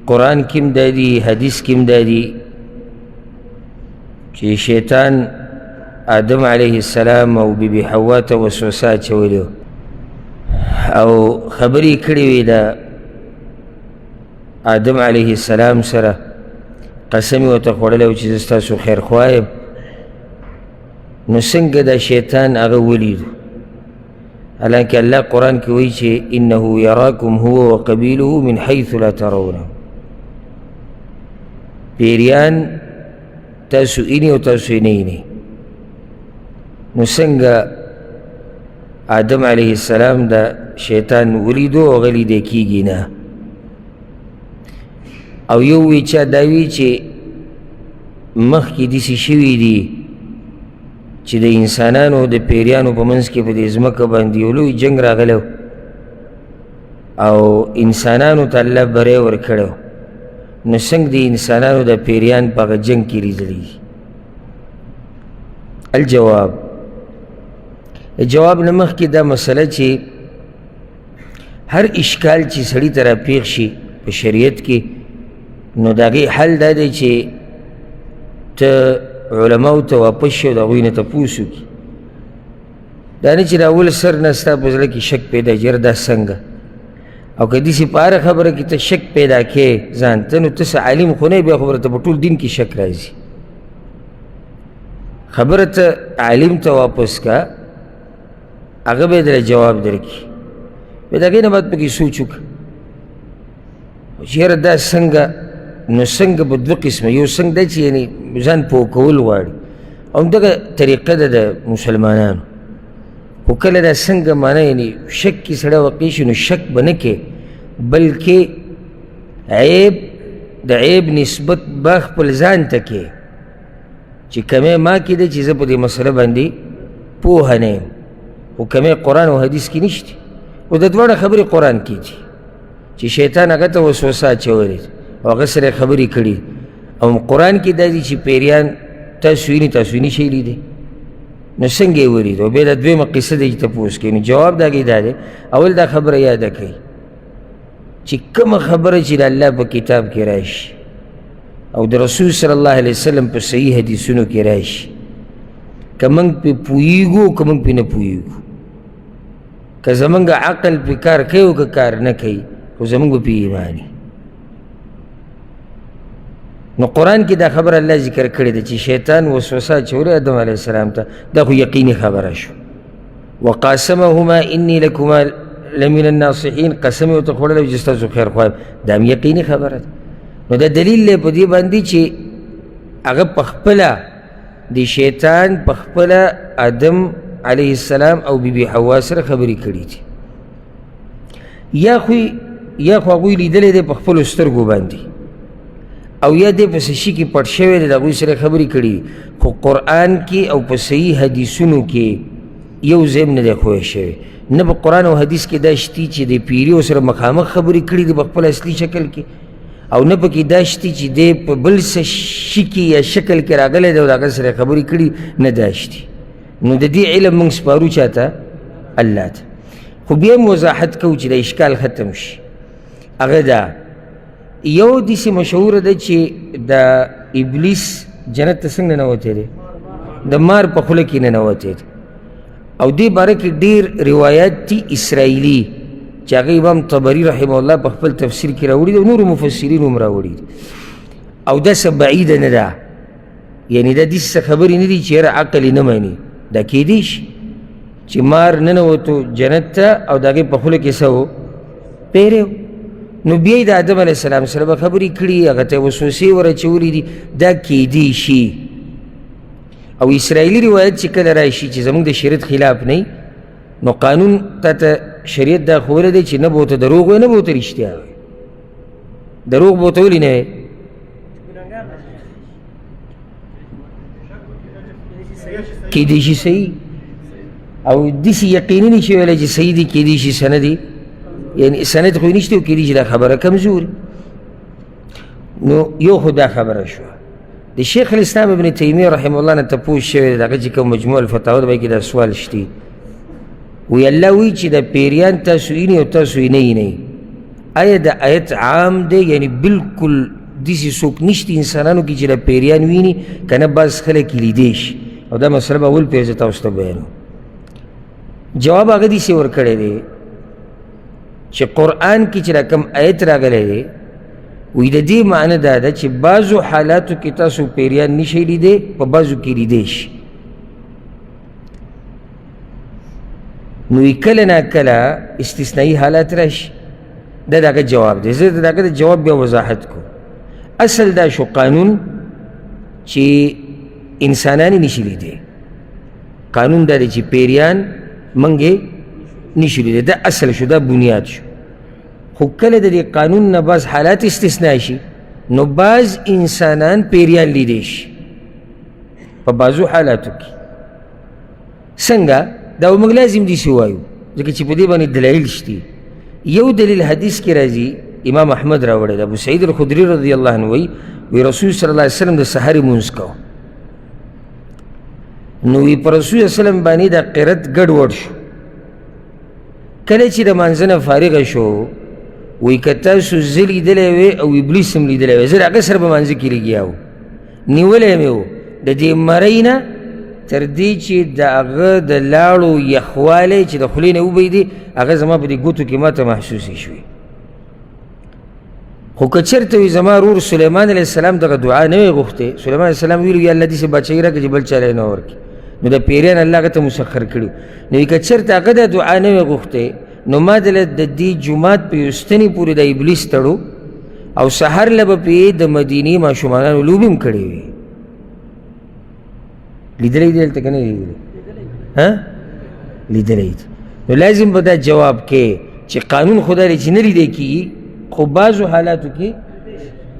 قرآن کم دادی حدیث کم دادی چی شیطان آدم علیہ السلام او بی بی حوا تا وسوسه چولیو او خبری کړی وی دا آدم علیہ السلام سره قسم ورته خوړلی چې زه ستاسو خیر خوا یم نو څنګه دا شیطان هغه ولیدو حالانکه الله قرآن کې وایي چې انه یراکم هو وقبیله من حیث لا ترونه پیریان تاسو اینی او تاسو یې نه اینی نو څنګه آدم علیہ السلام دا شیطان ولیدو او هغه لیدی کېږي نه او یو وی چا دا وی چې مخکې داسې شوي دي چې د انسانانو د پیریانو په منځ کې په دې ځمکه باندې یو لوی جنګ راغلی او انسانانو ته الله بری ورکړی نو څنګه د انسانانو د پیریان په هغه جنګ کې لیدلی دي جواب نه مخکې دا مسله چې هر اشکال چې سړي ته راپېښ شي په شریعت کې نو د هغې حل دا دی چې ته علماو ته واپس شي او د هغوی نه تپوس وکړي دا نه چې د اول سر نه ستا په زړه کې شک پیدا کړي دا څنګه او که داسې په هره خبره کې ته شک پیدا کړې ځان ته نو ته څه عالم خو نه یې بیا خو به ته په ټول دین کې شک راځي خبره ته عالم ته واپس که هغه به یې درله جواب درکړي بیا د هغې نه بعد پکې سوچ وکړه چې یاره دا څنګه نو څنګه به دوه قسمه یو څنګه دی چې یعنې ځان پوه کول غواړي او همدغه طریقه ده د مسلمانانو خو کله دا څنګه معنی یعنې شک کې سړی واقع شي نو شک به نه کوې بلکې عیب د عیب نسبت به خپل ځان ته کوې چې کمی ما کې دی چې زه په دې مسله باندې پوهه نه یم خو کمی قرآن او حدیث کې نشته او د دواړه خبرې قرآن کې دي چې شیطان هغه ته وسوسه اچولی او هغه سره خبرې کړي او قرآن کې دا دي چې پیریان تاسو ویني تاسو یې نشئ لیدی نو څنګه یې ولید او بیا دا دویمه قصه دی چې تپوس کوي نو جواب د هغې دا دی اول دا خبره یاده کوي چې کومه خبره چې د الله په کتاب کې راشي او د رسول صلی الله علیه وسلم په صحیح حدیثونو کې راشي که موږ پې پوهېږو که موږ پې نه پوهېږو که زمونږ عقل پې کار کوي او که کار نه کوي خو زمونږ به پې ایماني نو قرآن کې دا خبر الله ذکر کړې ده چې شیطان وسوسه اچولی آدم علیه السلام ته دا خو یقیني خبره شو وقاسمهما انی لکما لمن الناصحین قسم یې ورته خوړلی چې ستاسو خیر خوا یم دا هم یقیني خبره ده نو دا دلیل دی په دې باندې چې هغه پخپله د شیطان پخپله آدم علیه السلام او بی بی حوا سره خبرې کړي دي یا خو هغوی لیدلی دی په خپلو سترګو باندې او یا دی په څه شي کې پټ شوی دی د هغوی سره خبرې کړي خو قرآن کې او په صحیح حدیثونو کې یو ځای هم نه دی ښوی شوی نه په قرآن او حدیث کې دا شتي چې د پیریو سره مخامخ خبرې کړي دي په خپل اصلي شکل کې او نه پکې دا شتي چې دی په بل څه شي کې یا شکل کې راغلی دی او د هغه سره خبرې کړي نه دا شتي نو د دې علم موږ سپارو چاته الله ته خو بیا هم وضاحت کوو چې د اشکال ختم شي هغه دا یو داسې مشهوره ده چې د ابلیس جنت ته څنګه ننوتی دی د مار په خوله کې ننوتی دی او دې باره کې ډېر روایات دي اسرائیلي چې هغه امام طبري رحمه الله په خپل تفسیر کې راوړي دي او نورو مفسرینو هم راوړي دي او داسې بعیده نه ده یعنې دا داسې خبرې نه دي چې یاره عقل یې نه مني دا کیدی شي چې مار ننوتو جنت ته او د هغې په خوله کې څه و پیری نو بیا یې د آدم علیه السلام سره به خبرې کړي هغه ته یې وسوسې ور اچولي دي دا کیدی شي او اسرائیلي روایت چې کله راشي چې زموږ د شریعت خلاف نه نو قانون تا ته شریعت دا ښوولی دی چې نه به ورته دروغ وایي نه به ورته رښتیا وایي دروغ به ورته ولې نه وایي کیدی شي صحیح او داسې یقیني نه شي ویلی چې صحیح دي کیدی شي څه نه دي یعنې سند خو یې نشته او کیدی شي دا خبره کمزوري نو یو خو دا خبره شوه د شیخ الاسلام ابن تیمیه رحمه الله نه تپوس شوی دی د هغه چې کوم مجموع الفتاوا ده په کې دا سوال شتي وی الله وی چې د پیریان تاسو یې او تاسو یې نه آیا دا آیت عام دی یعنی بالکل دیسی څوک نشته انسانانو کې چې دا پیریان ویني که نه بعض خلک یې لیدی شي او دا مسله به اول پرې زه تاسو ته بیانوم جواب هغه داسې ورکړی دی چې قرآن کې چې دا کوم آیت راغلی دی وی د دې معنی دا ده چې بعضو حالاتو کې تاسو پیریان نشئ لیدی په بعضو کې لیدی شي نو کله نا کله استثنایی حالات راشي دا دغه جواب دی زه دغه د جواب بیا وضاحت کو اصل دا شو قانون چې انسانانی نشي لیدی قانون دا دی چې پیریان منګې نشي لیدی دا اصل شو دا بنیاد شو خو کله د دې قانون نه بعض حالات استثناء شي نو بعض انسانان پیریان لیدی شي په بعضو حالاتو کې څنګه دا موږ لازم دي شي وایو ځکه چې په دې باندې دلایل شته یو دلیل حدیث کې راځي امام احمد راوړی دی ابو سعید الخدری رضی الله عنه وی رسول صلی الله علیه وسلم د سحر مونځ کوه نو وی پر رسول صلی الله علیه وسلم باندې د قرت ګډوډ شو کله چې د مانځه نه فارغه شو وی که تاسو زه لیدلی وی او ابلیس هم لیدلی وی زه د هغه سره په مانځه کې لګیا وو نیولی مې و د دې مرۍ نه تر دې چې د هغه د لاړو یخوالی چې د خولې نه وبهیدې هغه زما په دې ګوتو کې ما ته محسوسې شوې خو که چېرته وي زما رور سلیمان علیه السلام دغه دعا نه وی غوښتې سلیمان علیه السلام ویلي یا الله داسې بادشاهي راکړه چې بل چاله یې نه ورکړي نو د پیریان الله هغه ته مسخر کړي نو که چېرته هغه د دعا نه وی غوښتې نو ما دله د دې جومات په یو ستنې پورې د ابلیس تړو او سحر له به پې د مدینې ماشومانانو لوبې هم کړې وي لیدلی دی دلته که نه لیدلی لیدلی دی نو لازم به دا جواب کې چې قانون خدا دی چې نه لیدی کېږي خو بعضو حالاتو کې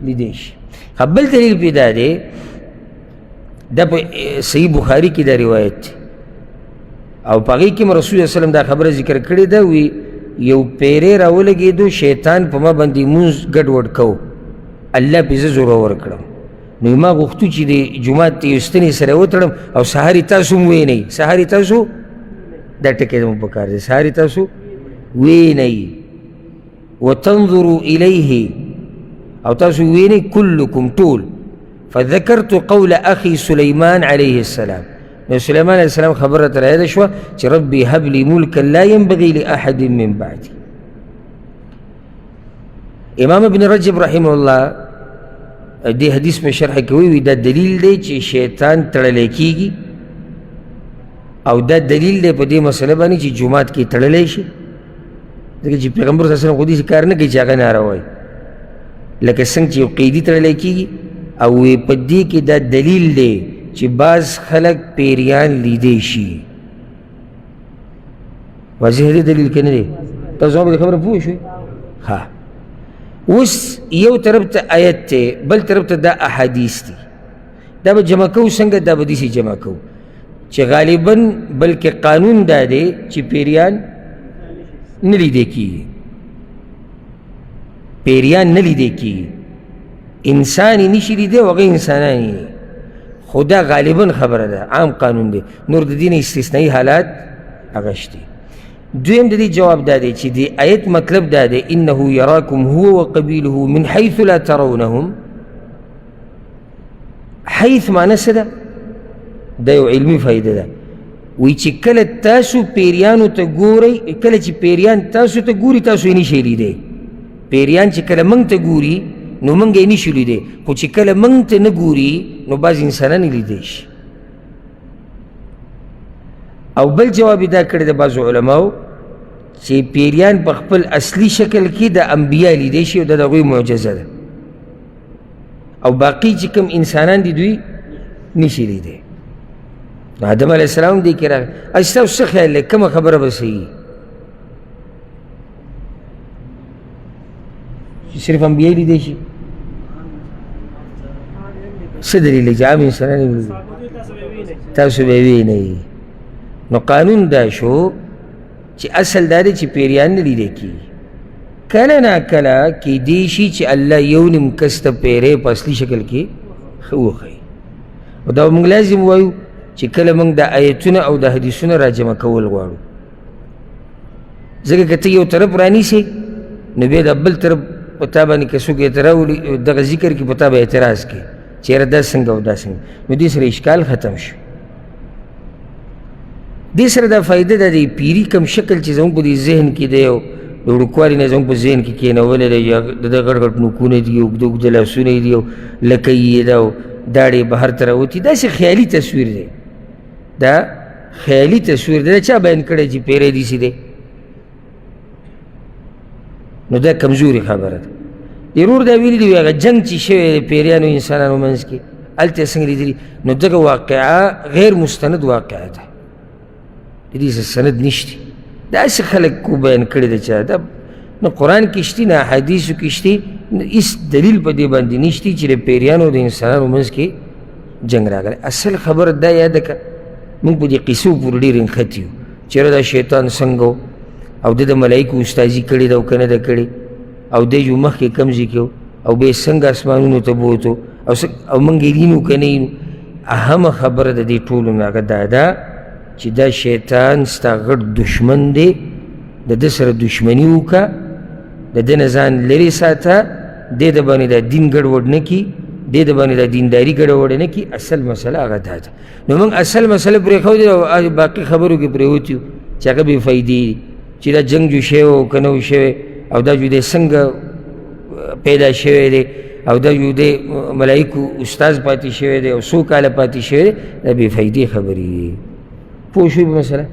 لیدی شي بل دلیل پې دا دی دا په صحیح بخاري کې دا روایت دی او په هغې کې م رسول صلی وسلم دا خبره ذکر کړې ده وی یو پیری راولګېدو شیطان په ما باندې مونځ ګډوډ کو الله پې زه زورور کړم نو ما غوښتو چې د جومات یو ستنې سره وتړم او سهار یې تاسو هم وینئ سهار یې تاسو دا ټکی زموږ په کار دی سهار یې تاسو وینئ وتنظروا الیه او تاسو وینئ کلکم ټول فذکرت قول اخي سلیمان علیه السلام نو سلیمان علیه السلام خبره ته رایاده شوه چې ربي هب لي ملکا لا ينبغي لاحد من بعدي امام ابن رجب رحمه الله دې حدیث په شرح کې وی دا دلیل دی چې شیطان تړلی کېږي او دا دلیل دی په دې مسله باندې چې جومات کې تړلی شي ځکه چې پیغمبر صلی الله علیه وسلم خو داسې کار نه کوي چې هغه ناره وایي لکه څنګه چې یو قیدي تړلی کېږي او په دې کې دا دلیل دی چې بعض خلک پیریان لیدی شي واضح دی دلیل که نه دی تاسو زما په دې خبره پوه شوئ ها اوس یو طرف ته آیت دی بل طرف ته دا احادیث دي دا به جمع کوو څنګه دا به داسې جمع کوو چې غالبا بلکې قانون دا دی چې پیریان نه لیدی کېږي پیریان نه لیدی کېږي انسان یې نشي لیدی او هغه انسانان یې خو دا غالبا خبره ده عام قانون دی نور د دې نه استثنایي حالات هغه شته دویم د دې جواب دا دی چې د آیت مطلب دا دی انه یراکم هو وقبیله من حیث لا ترونهم حیث معنی څه ده دا یو علمي فایده ده وی چې کله تاسو پیریانو ته ګورئ کله چې پیریان تاسو ته ګوري تاسو یې نشئ لیدی پیریان چې کله موږ ته ګوري نو موږ یې نشو لیدی خو چې کله موږ ته نه ګوري نو بعض انسانان یې لیدی شي او بل جواب دا کړی د بعضو علماو چې پیریان په خپل اصلي شکل کې د انبیا لیدی شي او دا د هغوی معجزه ده او باقي چې کوم انسانان دي دوی نشي لیدی آدم علیه السلام دی کې راغی ستاسو څه خیال دی کومه خبره به صحیح چې صرف انبیا لیدی شي څه دلیل دی چې عام انسانان یې تاسو به یې وینئ نو قانون دا شو چې اصل دا دی چې پیریان نه لیدی کېږي کله ناکله کیدی شي چې الله یو نیم کس ته پیری په اصلي شکل کې وښیي او دا موږ لازم وایو چې کله موږ د آیتونه او د حدیثونه راجمع کول غواړو ځکه که ته یو طرف رانیسې نو بیا د بل طرف په تا باندې که څوک دغه ذکر کې په تا به اعتراض کوي چې یاره دا څنګه او دا څنګه، نو دې سره اشکال ختم شو. دې سره دا فایده ده د پیري کم شکل چې زموږ په دې ذهن کې دی او د وړوکوالي نه زموږ په ذهن کې کېنولی دی، د ده غټ غټ نوکونه دي، اوږده اوږده لاسونه یې دي او لکۍ یې ده او داړې بهر ته راوتي، داسې خیالي تصویر دی. دا خیالي تصویر دی. دا چا بیان کړی چې پیری داسې دی؟ نو دا کمزوري خبره ده. ضرور دا ویلي دي هغه جنګ چې شوی دی پیریانو انسانانو منځ کې، هلته یې څنګه لیدلي؟ نو دغه واقعه غیر مستند واقعه ده، د دې سند نشته. داسې خلک کو بیان کړی دی چا دا نه قرآن کې شته نه احادیثو کې شته، هېڅ دلیل په دې باندې نشته چې د پیریانو د انسانانو منځ کې جنګ راغلی. اصل خبره دا یاده کړه، موږ په دې قیسو پورې ډېر نښتي یو، چېرې دا شیطان څنګه و او د ملایکو استازي کړې ده او که نه ده کړې، او دی جو مخکې کم ځای کې او بیا څنګه اسمانونو ته بوتو او موږ یې وینو که نه وینو. اهمه خبره د دې ټولو نه هغه دا ده چې دا شیطان ستا غټ دشمن دی، د ده سره دشمني وکړه، د ده نه ځان لرې ساته، دې د باندې دا دین ګډوډ نه کړي، دې د باندې دا دینداري ګډوډه نه کړي. اصل مسله هغه دا ده. نو موږ اصل مسله پرېښودې او باقي خبرو کې پرېوتي یو چې هغه بې فایدې دي، چې دا جنګ جو شوی او که نه و شوی، او دا جو دی څنګه پیدا شوی دی، او دا جو دی ملایکو استاز پاتې شوی دی او څو کاله پاتې شوی دی، دا بې فایدې خبرې دي. پوه شوي په مسله؟